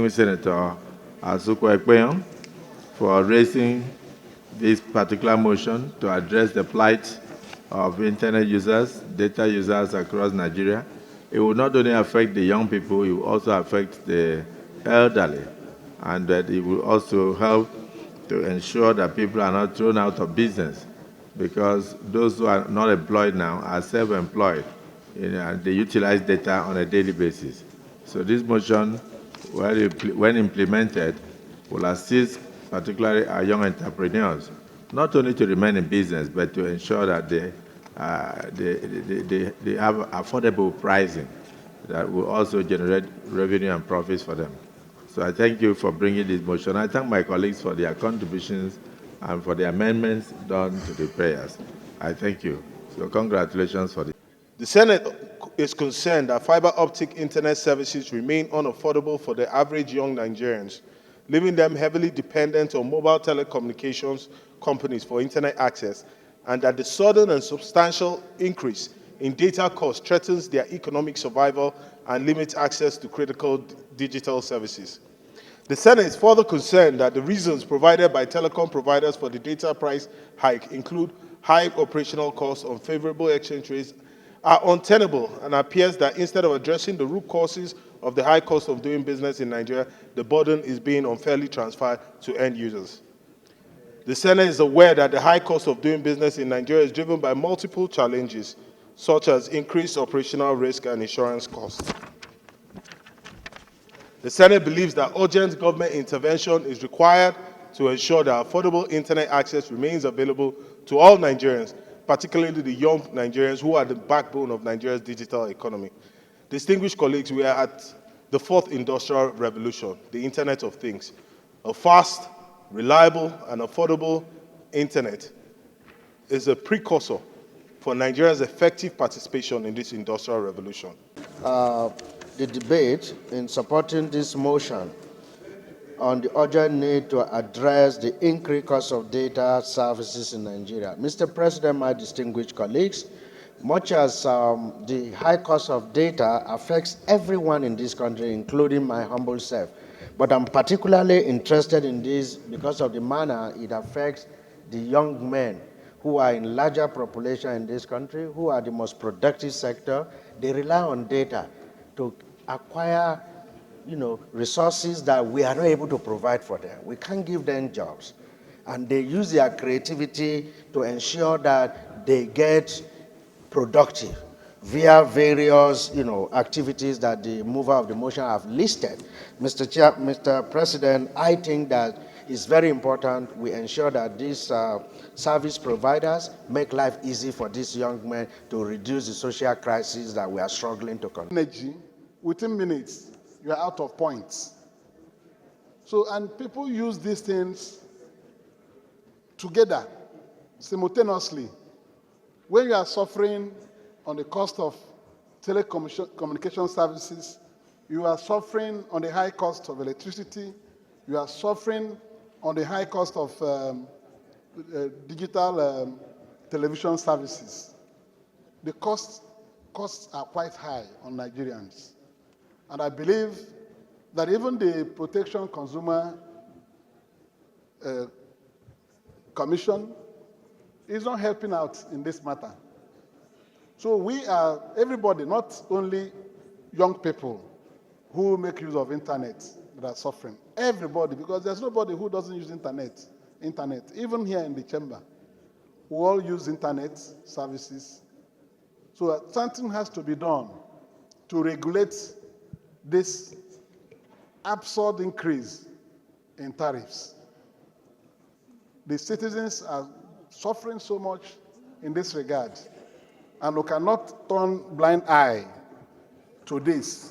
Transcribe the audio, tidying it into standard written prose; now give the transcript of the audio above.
distinguished Senator Asukwa for raising this particular motion to address the plight of internet users, data users across Nigeria. It will not only affect the young people, it will also affect the elderly, and that it will also help to ensure that people are not thrown out of business, because those who are not employed now are self-employed, and they utilize data on a daily basis. So this motion, when implemented, will assist particularly our young entrepreneurs, not only to remain in business, but to ensure that they have affordable pricing that will also generate revenue and profits for them. So I thank you for bringing this motion. I thank my colleagues for their contributions and for the amendments done to the prayers. I thank you. So congratulations for this. The Senate is concerned that fiber optic internet services remain unaffordable for the average young Nigerians, leaving them heavily dependent on mobile telecommunications companies for internet access, and that the sudden and substantial increase in data costs threatens their economic survival and limits access to critical digital services. The Senate is further concerned that the reasons provided by telecom providers for the data price hike include high operational costs, unfavorable exchange rates, are untenable, and appears that instead of addressing the root causes of the high cost of doing business in Nigeria, the burden is being unfairly transferred to end users. The Senate is aware that the high cost of doing business in Nigeria is driven by multiple challenges, such as increased operational risk and insurance costs. The Senate believes that urgent government intervention is required to ensure that affordable internet access remains available to all Nigerians, particularly the young Nigerians who are the backbone of Nigeria's digital economy. Distinguished colleagues, we are at the fourth industrial revolution, the Internet of Things. A fast, reliable, and affordable internet is a precursor for Nigeria's effective participation in this industrial revolution. The debate in supporting this motion on the urgent need to address the increased cost of data services in Nigeria. Mr. President, my distinguished colleagues, much as the high cost of data affects everyone in this country, including my humble self, but I'm particularly interested in this because of the manner it affects the young men who are in larger population in this country, who are the most productive sector. They rely on data to acquire resources that we are not able to provide for them. We can't give them jobs. And they use their creativity to ensure that they get productive via various activities that the mover of the motion have listed. Mr. President, I think that it's very important we ensure that these service providers make life easy for these young men to reduce the social crisis that we are struggling to control. Energy, within minutes, you are out of points. So, and people use these things together, simultaneously. When you are suffering on the cost of telecommunication services, you are suffering on the high cost of electricity, you are suffering on the high cost of digital television services. The costs are quite high on Nigerians. And I believe that even the Protection Consumer Commission is not helping out in this matter. So we are, everybody, not only young people who make use of internet that are suffering, everybody, because there's nobody who doesn't use internet, even here in the chamber. We all use internet services. So something has to be done to regulate this absurd increase in tariffs. The citizens are suffering so much in this regard, and we cannot turn blind eye to this.